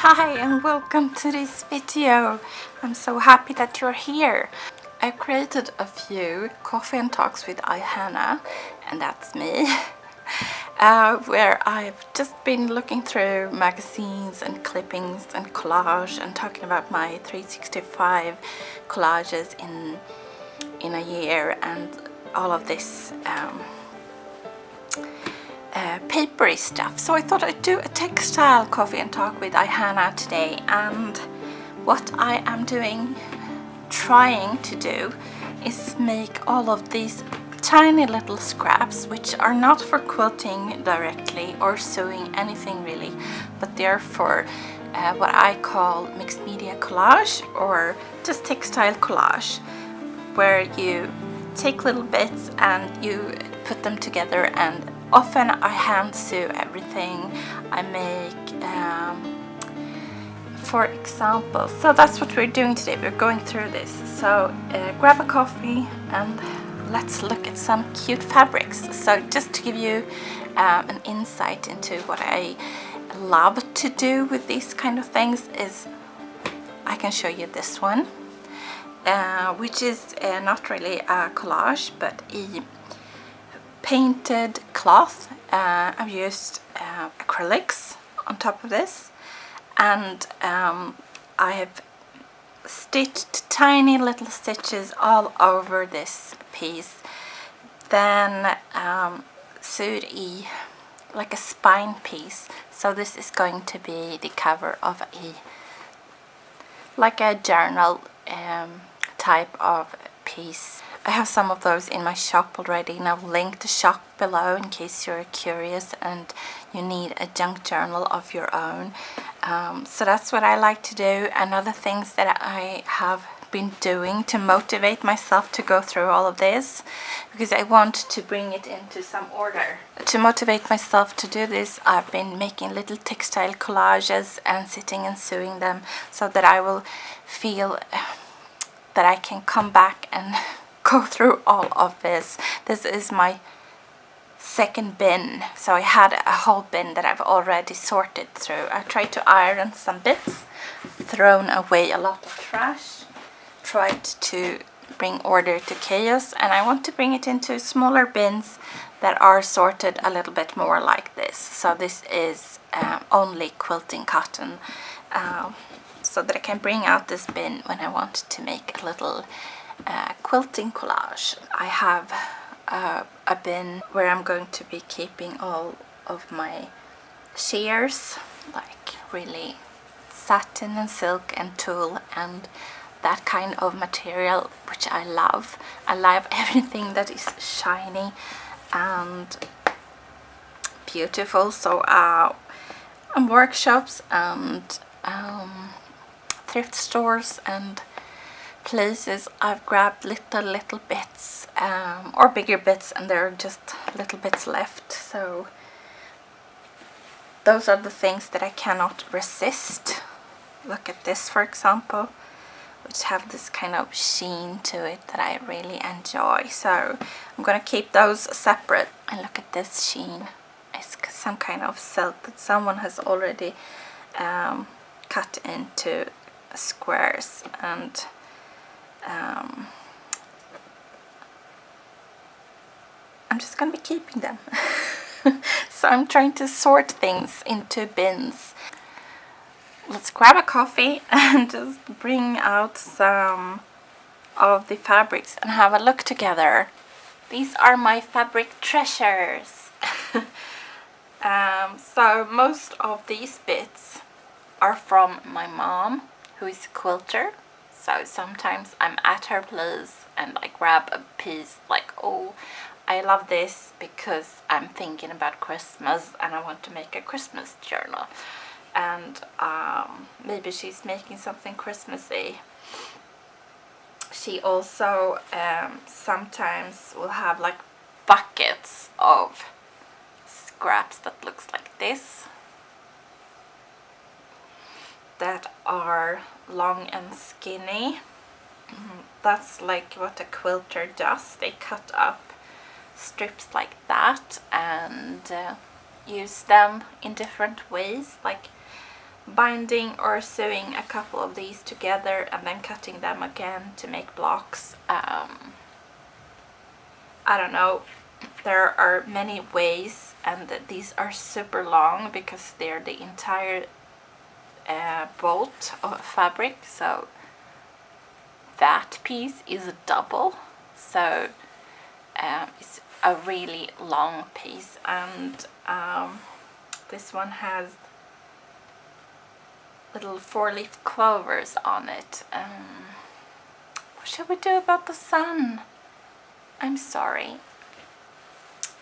Hi and welcome to this video. I'm so happy that you're here. I created a few coffee and talks with iHanna, and that's me, where I've just been looking through magazines and clippings and collage and talking about my 365 collages in a year and all of this papery stuff. So I thought I'd do a textile coffee and talk with iHanna today, and what I am trying to do is make all of these tiny little scraps, which are not for quilting directly or sewing anything really, but they're for what I call mixed media collage or just textile collage, where you take little bits and you put them together, and often I hand sew everything I make. For example, so that's what we're doing today. We're going through this. So grab a coffee and let's look at some cute fabrics. So just to give you an insight into what I love to do with these kind of things is I can show you this one, which is not really a collage but a painted cloth. I've used acrylics on top of this, and I have stitched tiny little stitches all over this piece, then sewed like a spine piece. So this is going to be the cover of like a journal type of piece. I have some of those in my shop already, and I'll link the shop below in case you're curious and you need a junk journal of your own. So that's what I like to do, and other things that I have been doing to motivate myself to go through all of this, because I want to bring it into some order. To motivate myself to do this, I've been making little textile collages and sitting and sewing them, so that I will feel that I can come back and go through all of this. This is my second bin, so I had a whole bin that I've already sorted through. I tried to iron some bits, thrown away a lot of trash, tried to bring order to chaos, and I want to bring it into smaller bins that are sorted a little bit more like this. So this is only quilting cotton, so that I can bring out this bin when I want to make a little quilting collage. I have a bin where I'm going to be keeping all of my shears, like really satin and silk and tulle and that kind of material, which I love. I love everything that is shiny and beautiful. So workshops and thrift stores and places, I've grabbed little bits or bigger bits, and there are just little bits left. So those are the things that I cannot resist. Look at this, for example, which have this kind of sheen to it that I really enjoy. So I'm gonna keep those separate. And look at this sheen. It's some kind of silk that someone has already cut into squares, and I'm just gonna be keeping them. So I'm trying to sort things into bins. Let's grab a coffee and just bring out some of the fabrics and have a look together. These are my fabric treasures. So most of these bits are from my mom, who is a quilter. So sometimes I'm at her place and I grab a piece like, oh, I love this because I'm thinking about Christmas and I want to make a Christmas journal. And maybe she's making something Christmassy. She also sometimes will have like buckets of scraps that looks like this, that are long and skinny. That's like what a quilter does. They cut up strips like that and use them in different ways. Like binding or sewing a couple of these together and then cutting them again to make blocks. I don't know, there are many ways, and these are super long because they're the entire bolt of fabric, so that piece is a double, so it's a really long piece. And this one has little 4-leaf clovers on it. What should we do about the sun? I'm sorry.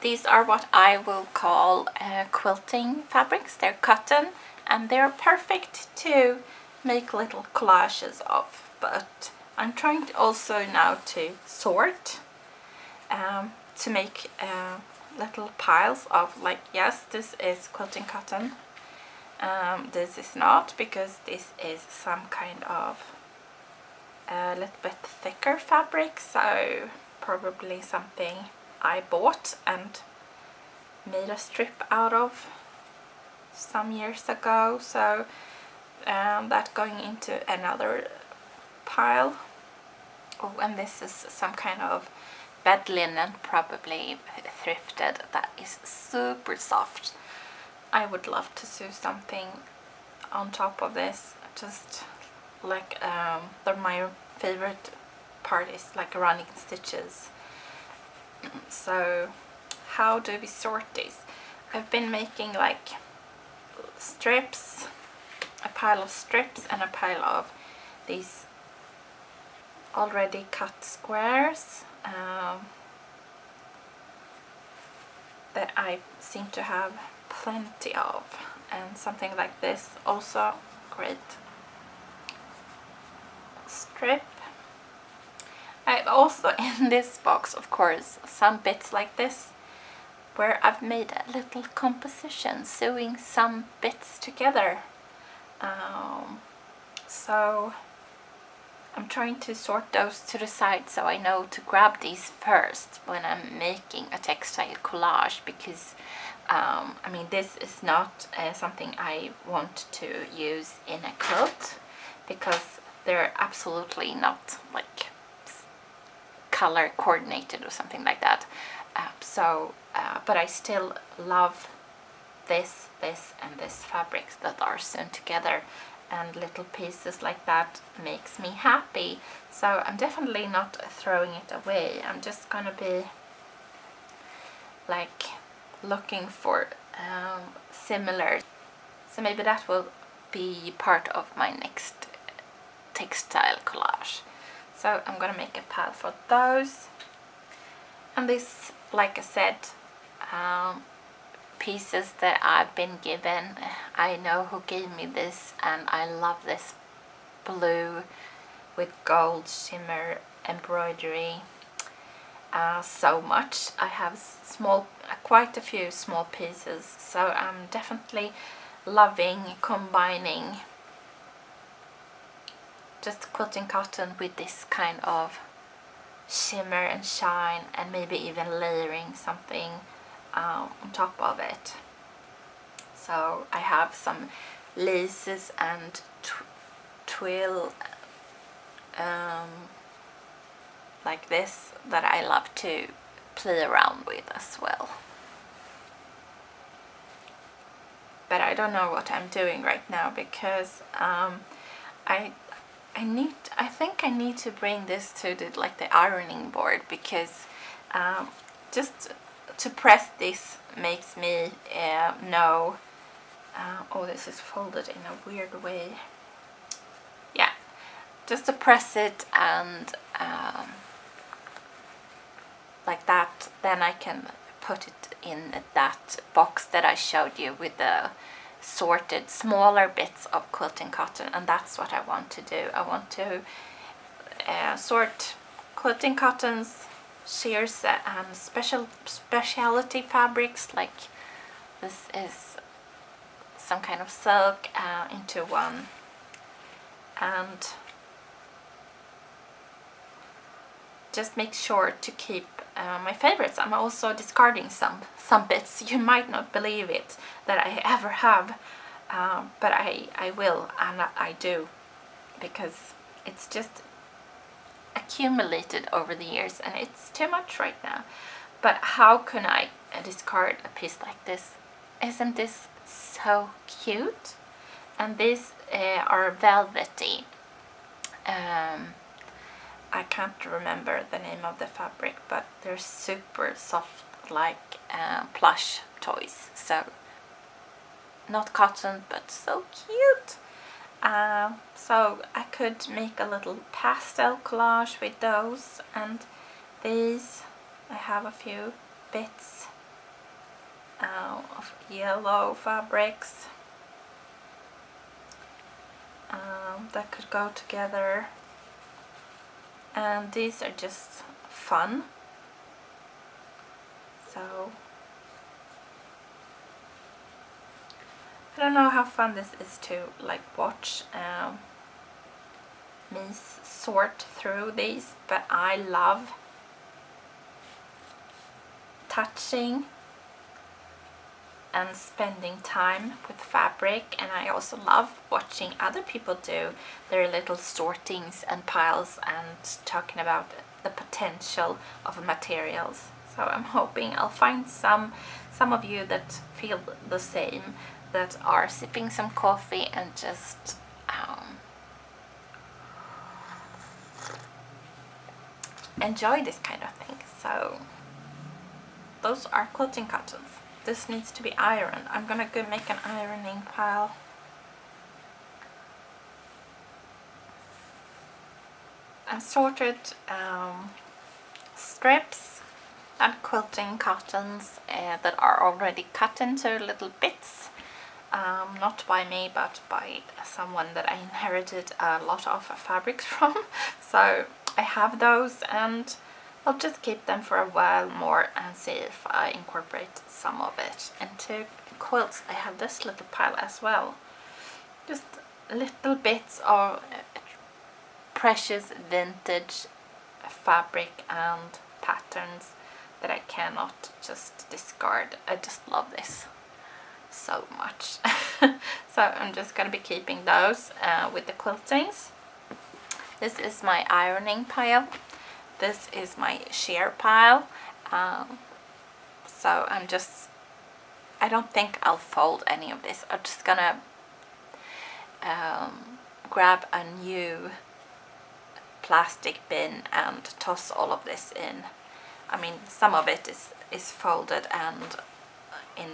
These are what I will call quilting fabrics. They're cotton and they're perfect to make little collages of, but I'm trying to also now to sort, to make little piles of, like, yes, this is quilting cotton, this is not, because this is some kind of a little bit thicker fabric, so probably something I bought and made a strip out of some years ago, so that going into another pile. Oh, and this is some kind of bed linen, probably thrifted, that is super soft. I would love to sew something on top of this, just like my favorite part is like running stitches. So how do we sort these? I've been making like strips, a pile of strips and a pile of these already cut squares that I seem to have plenty of, and something like this also great strip. I have also in this box, of course, some bits like this where I've made a little composition, sewing some bits together. So I'm trying to sort those to the side so I know to grab these first when I'm making a textile collage, because I mean, this is not something I want to use in a quilt, because they're absolutely not like color coordinated or something like that. But I still love this and this fabrics that are sewn together, and little pieces like that makes me happy. So I'm definitely not throwing it away. I'm just gonna be like looking for similar. So maybe that will be part of my next textile collage. So I'm gonna make a pile for those. And this, like I said, pieces that I've been given. I know who gave me this, and I love this blue with gold shimmer embroidery so much. I have quite a few small pieces, so I'm definitely loving combining just quilting cotton with this kind of shimmer and shine, and maybe even layering something on top of it. So I have some laces and twill like this that I love to play around with as well. But I don't know what I'm doing right now, because I think I need to bring this to the ironing board, because just to press this makes me know. Oh, this is folded in a weird way. Yeah, just to press it and like that, then I can put it in that box that I showed you with the sorted smaller bits of quilting cotton, and that's what I want to do. I want to sort quilting cottons, shears and specialty fabrics, like this is some kind of silk, into one, and just make sure to keep my favorites. I'm also discarding some bits. You might not believe it, that I ever have but I will, and I do, because it's just accumulated over the years and it's too much right now. But how can I discard a piece like this? Isn't this so cute? And these are velvety. I can't remember the name of the fabric, but they're super soft, like plush toys. So not cotton, but so cute. So I could make a little pastel collage with those, and these I have a few bits of yellow fabrics that could go together, and these are just fun. So I don't know how fun this is to like watch me sort through these, but I love touching and spending time with fabric, and I also love watching other people do their little sortings and piles and talking about the potential of materials. So I'm hoping I'll find some of you that feel the same, that are sipping some coffee and just enjoy this kind of thing. So those are quilting cottons. This needs to be ironed. I'm gonna go make an ironing pile. I've sorted strips and quilting cottons that are already cut into little bits. Not by me, but by someone that I inherited a lot of fabrics from. So I have those, and I'll just keep them for a while more and see if I incorporate some of it into quilts. I have this little pile as well. Just little bits of precious vintage fabric and patterns that I cannot just discard. I just love this so much. So I'm just gonna be keeping those with the quiltings. This is my ironing pile. This is my shear pile. So I don't think I'll fold any of this. I'm just gonna grab a new plastic bin and toss all of this in. I mean, some of it is folded, and in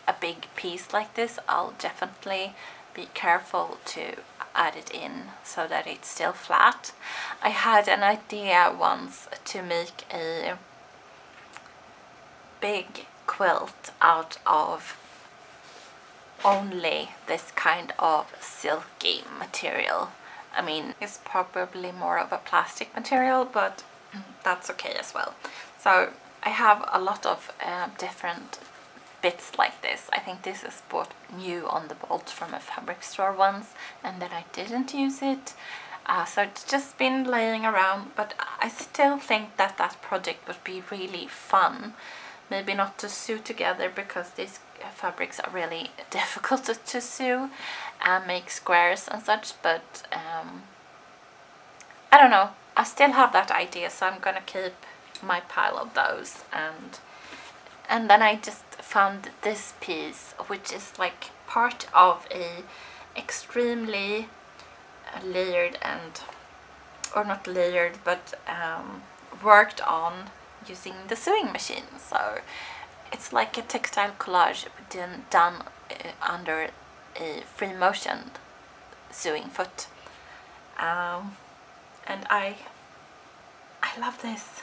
a big piece like this I'll definitely be careful to add it in so that it's still flat. I had an idea once to make a big quilt out of only this kind of silky material. I mean, it's probably more of a plastic material, but that's okay as well. So I have a lot of different bits like this. I think this is bought new on the bolt from a fabric store once, and then I didn't use it. So it's just been laying around, but I still think that that project would be really fun. Maybe not to sew together, because these fabrics are really difficult to sew and make squares and such, but I don't know. I still have that idea, so I'm gonna keep my pile of those. And then I just found this piece, which is like part of a extremely layered and, or not layered, but worked on using the sewing machine. So it's like a textile collage done under a free motion sewing foot. And I love this.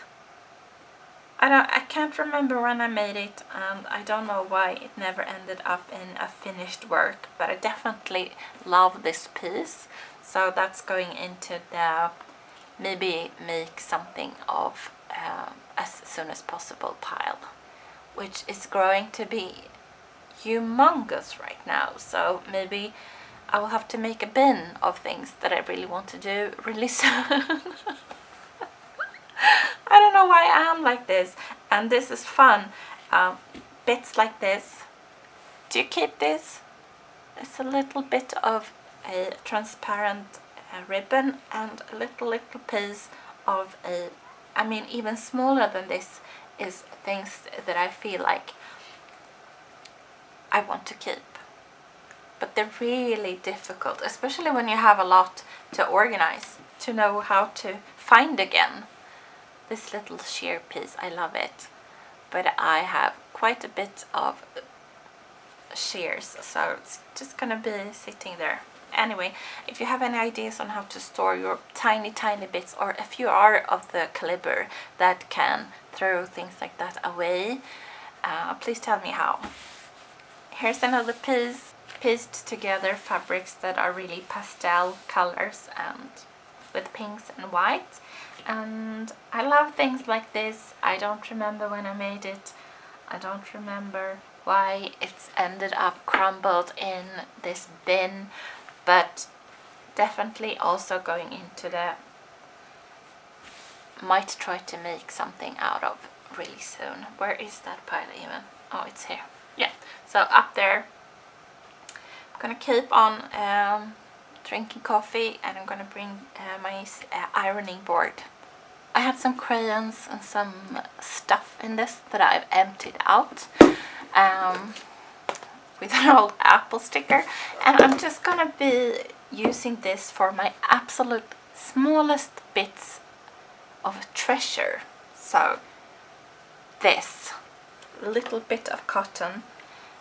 I can't remember when I made it, and I don't know why it never ended up in a finished work, but I definitely love this piece. So that's going into the maybe make something of as soon as possible pile, which is growing to be humongous right now. So maybe I will have to make a bin of things that I really want to do really soon. I don't know why I am like this, and this is fun. Bits like this. Do you keep this? It's a little bit of a transparent ribbon and a little piece of a, I mean even smaller than this, is things that I feel like I want to keep. But they're really difficult, especially when you have a lot to organize, to know how to find again. This little sheer piece, I love it, but I have quite a bit of shears, so it's just gonna be sitting there. Anyway, if you have any ideas on how to store your tiny bits, or if you are of the caliber that can throw things like that away, please tell me how. Here's another piece, pieced together fabrics that are really pastel colors and with pinks and white, and I love things like this. I don't remember when I made it, I don't remember why it's ended up crumbled in this bin, but definitely also going into the, might try to make something out of really soon. Where is that pile even? Oh, it's here. Yeah, so up there. I'm gonna keep on drinking coffee, and I'm gonna bring my ironing board. I had some crayons and some stuff in this that I've emptied out with an old apple sticker, and I'm just gonna be using this for my absolute smallest bits of treasure. So this little bit of cotton,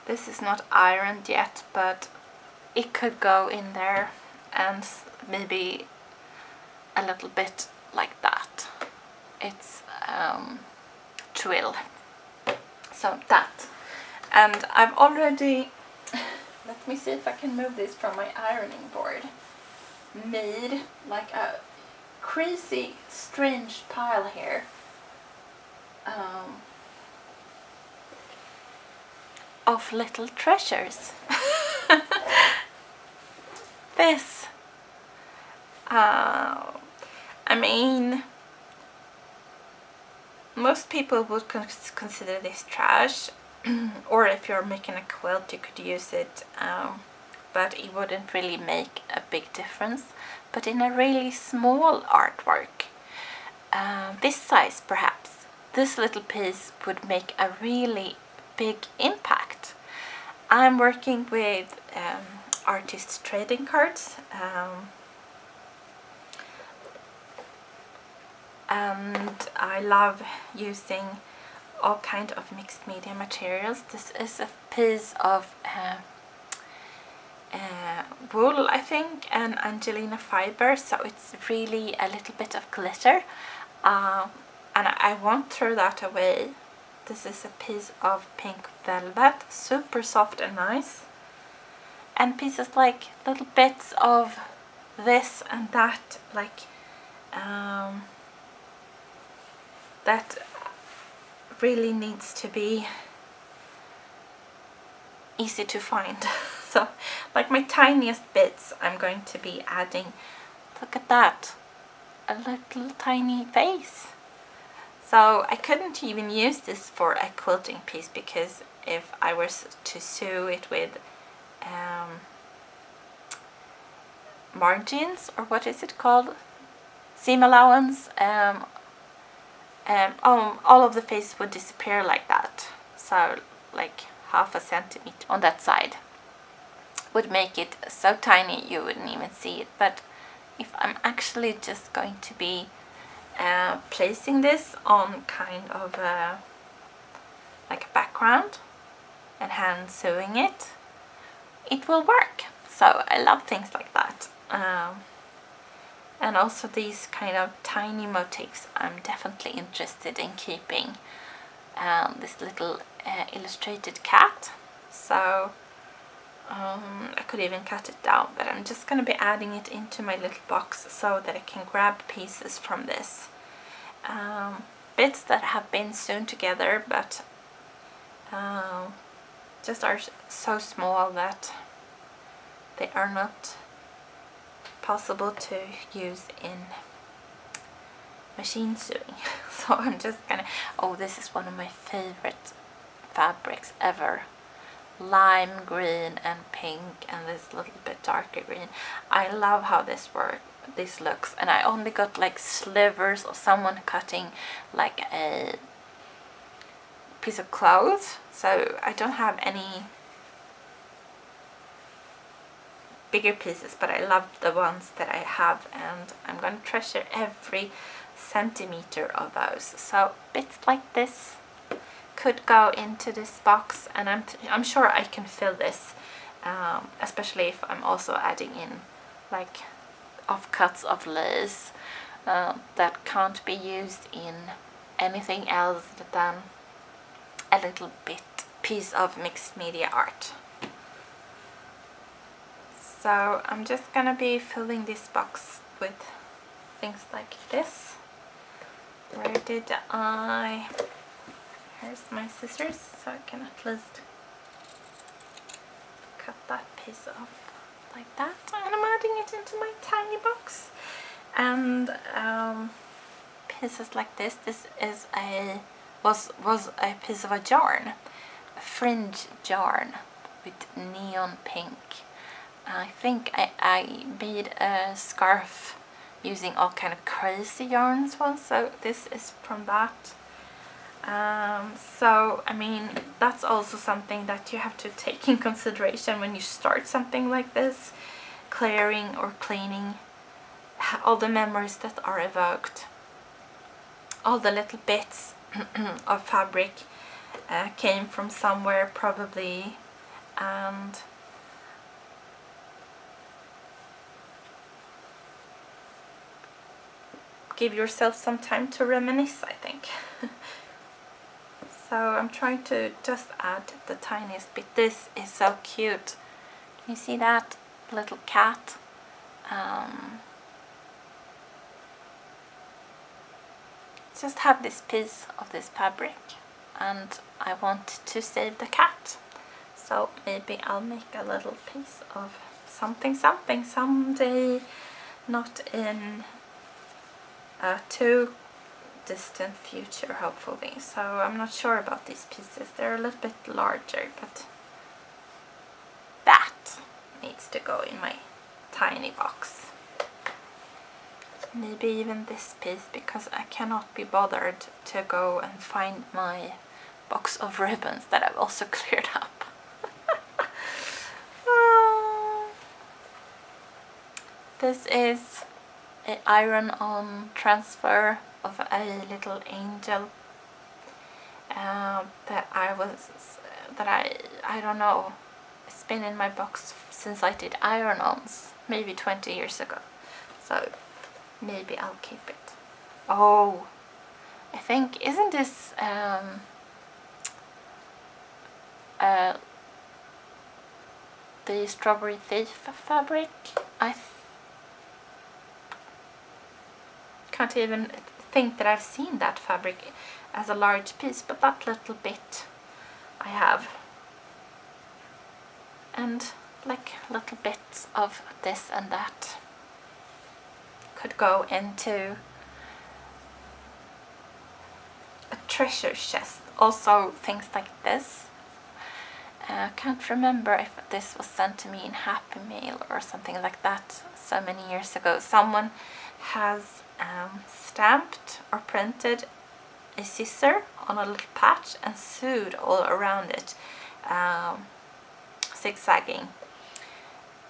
this is not ironed yet, but it could go in there, and maybe a little bit like that. It's twill, so that. And I've already, let me see if I can move this from my ironing board, made like a crazy strange pile here. Of little treasures. This, I mean, most people would consider this trash, or if you're making a quilt you could use it, but it wouldn't really make a big difference. But in a really small artwork, this size perhaps, this little piece would make a really big impact. I'm working with artist trading cards, and I love using all kind of mixed media materials. This is a piece of wool, I think, and Angelina fiber, so it's really a little bit of glitter, and I won't throw that away. This is a piece of pink velvet, super soft and nice, and pieces like little bits of this and that, like that really needs to be easy to find. So like my tiniest bits, I'm going to be adding, look at that, a little tiny vase. So I couldn't even use this for a quilting piece, because if I was to sew it with margins, or what is it called, seam allowance, all of the face would disappear like that. So like half a centimeter on that side would make it so tiny you wouldn't even see it. But if I'm actually just going to be placing this on kind of like a background and hand sewing it, it will work. So I love things like that. And also these kind of tiny motifs, I'm definitely interested in keeping. This little illustrated cat, so I could even cut it down, but I'm just going to be adding it into my little box so that I can grab pieces from this. Bits that have been sewn together, but just are so small that they are not possible to use in machine sewing. So I'm just gonna, oh, this is one of my favorite fabrics ever, lime green and pink and this little bit darker green. I love how this looks, and I only got like slivers of someone cutting like a piece of cloth, so I don't have any bigger pieces, but I love the ones that I have, and I'm gonna treasure every centimeter of those. So bits like this could go into this box, and I'm sure I can fill this, especially if I'm also adding in like offcuts of lace that can't be used in anything else than a little bit piece of mixed media art. So I'm just gonna be filling this box with things like this. Where did I... Here's my scissors, so I can at least cut that piece off like that. And I'm adding it into my tiny box. And pieces like this. This is was a piece of a yarn, a fringe yarn with neon pink. I think I made a scarf using all kind of crazy yarns once, so this is from that. So I mean, that's also something that you have to take in consideration when you start something like this, clearing or cleaning all the memories that are evoked. All the little bits of fabric came from somewhere probably, and give yourself some time to reminisce, I think. So I'm trying to just add the tiniest bit. This is so cute. Can you see that little cat? Just have this piece of this fabric, and I want to save the cat. So maybe I'll make a little piece of something someday, not in a too distant future, hopefully. So I'm not sure about these pieces. They're a little bit larger, but that needs to go in my tiny box. Maybe even this piece, because I cannot be bothered to go and find my box of ribbons that I've also cleared up. This is an iron-on transfer of a little angel that I don't know, it's been in my box since I did iron-ons maybe 20 years ago, so maybe I'll keep it. Oh, I think, isn't this the Strawberry Thief fabric? I can't even think that I've seen that fabric as a large piece, but that little bit I have. And like little bits of this and that could go into a treasure chest. Also things like this. I can't remember if this was sent to me in Happy Mail or something like that so many years ago. Someone has stamped or printed a scissor on a little patch and sewed all around it, zigzagging,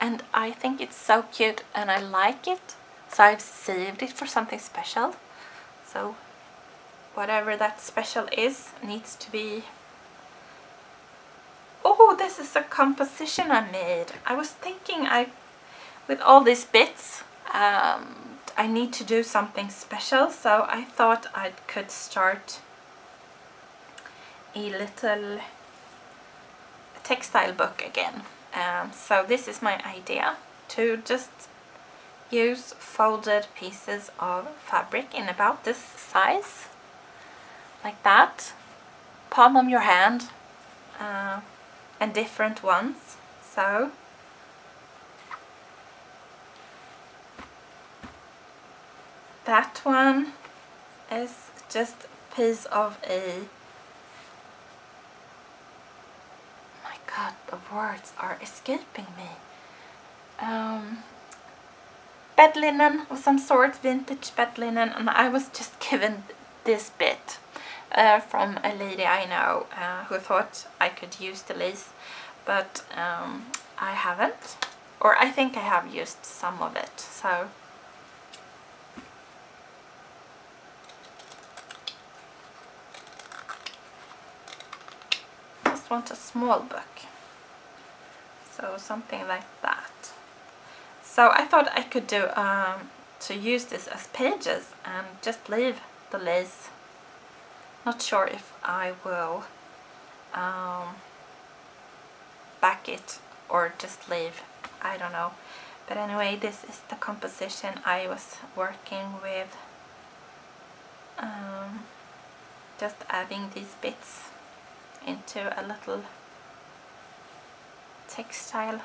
and I think it's so cute and I like it, so I've saved it for something special. So whatever that special is needs to be... Oh, this is a composition I made. I was thinking with all these bits, I need to do something special, so I thought I could start a little textile book again. So this is my idea, to just use folded pieces of fabric in about this size, like that, palm of your hand, and different ones. So that one is just a piece of a... My god, words are escaping me. Bed linen of some sort, vintage bed linen, and I was just given this bit from a lady I know who thought I could use the lace, but I haven't, or I think I have used some of it, so I just want a small book, so something like that. So I thought I could do to use this as pages and just leave the lace. Not sure if I will back it or just leave, I don't know. But anyway, this is the composition I was working with. Just adding these bits into a little textile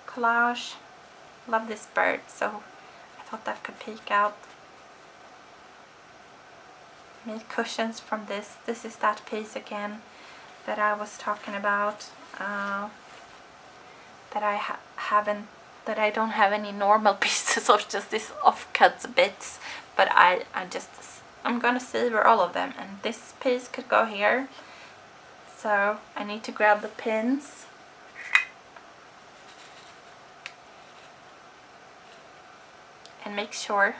collage. Love this bird, so I thought that could peek out. Made cushions from this. This is that piece again that I was talking about. That I don't have any normal pieces of, just these offcut bits. But I'm gonna savor all of them, and this piece could go here. So I need to grab the pins. And make sure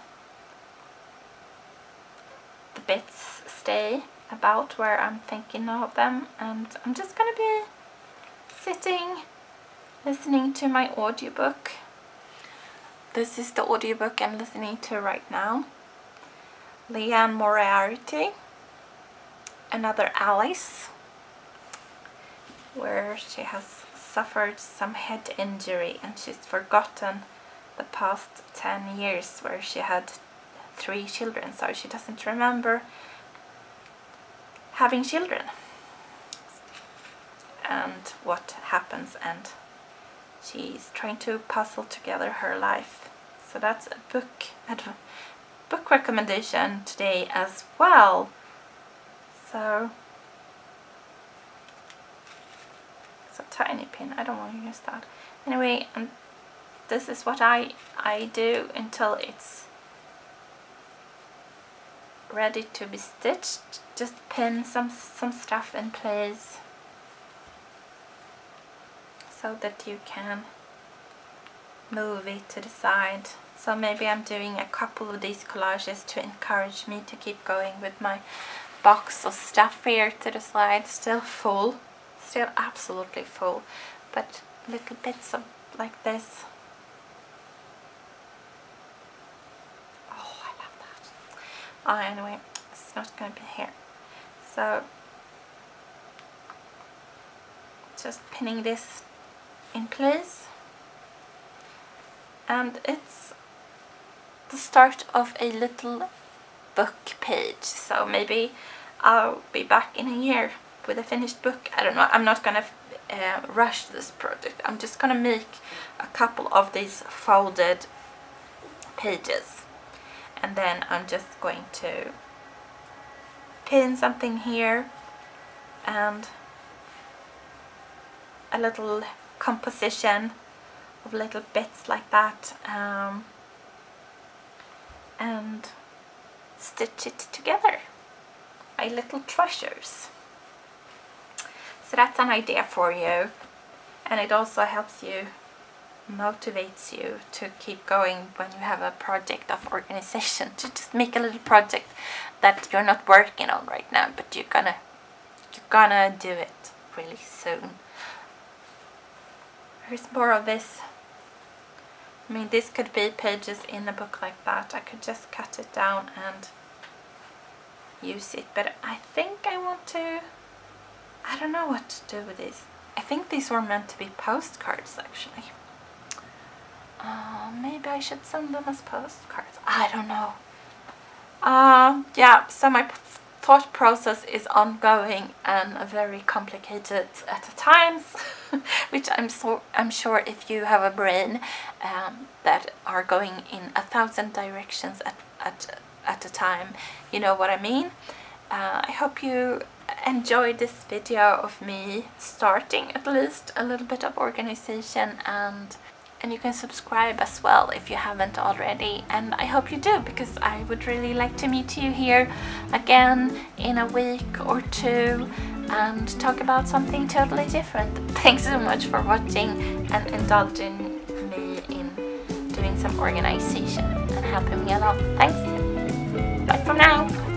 the bits stay about where I'm thinking of them, and I'm just gonna be sitting listening to my audiobook. This is the audiobook I'm listening to right now. Leanne Moriarty, Another Alice, where she has suffered some head injury and she's forgotten the past 10 years where she had 3 children, so she doesn't remember having children and what happens, and she's trying to puzzle together her life. So that's a book recommendation today as well. So it's a tiny pin, I don't want to use that. Anyway, and this is what I do until it's ready to be stitched. Just pin some stuff in place so that you can move it to the side. So maybe I'm doing a couple of these collages to encourage me to keep going with my box of stuff here to the side. Still full, still absolutely full, but little bits of like this. Oh, I love that. Anyway, it's not going to be here. So just pinning this in place, and it's the start of a little book page. So maybe I'll be back in a year with a finished book. I don't know. I'm not gonna rush this project. I'm just gonna make a couple of these folded pages, and then I'm just going to pin something here and a little composition of little bits like that, and stitch it together. My little treasures. So that's an idea for you, and it also helps you, motivates you to keep going when you have a project of organization, to just make a little project that you're not working on right now, but you're gonna do it really soon. There's more of this. I mean, this could be pages in a book like that. I could just cut it down and use it, but I think I want to, I don't know what to do with these. I think these were meant to be postcards actually. Maybe I should send them as postcards. I don't know. Yeah, so my thought process is ongoing and very complicated at times, which I'm sure if you have a brain that are going in 1,000 directions at a time, you know what I mean. I hope you enjoyed this video of me starting at least a little bit of organization, and you can subscribe as well if you haven't already, and I hope you do, because I would really like to meet you here again in a week or two and talk about something totally different. Thanks so much for watching and indulging me in doing some organization and helping me along. Thanks. Bye for now.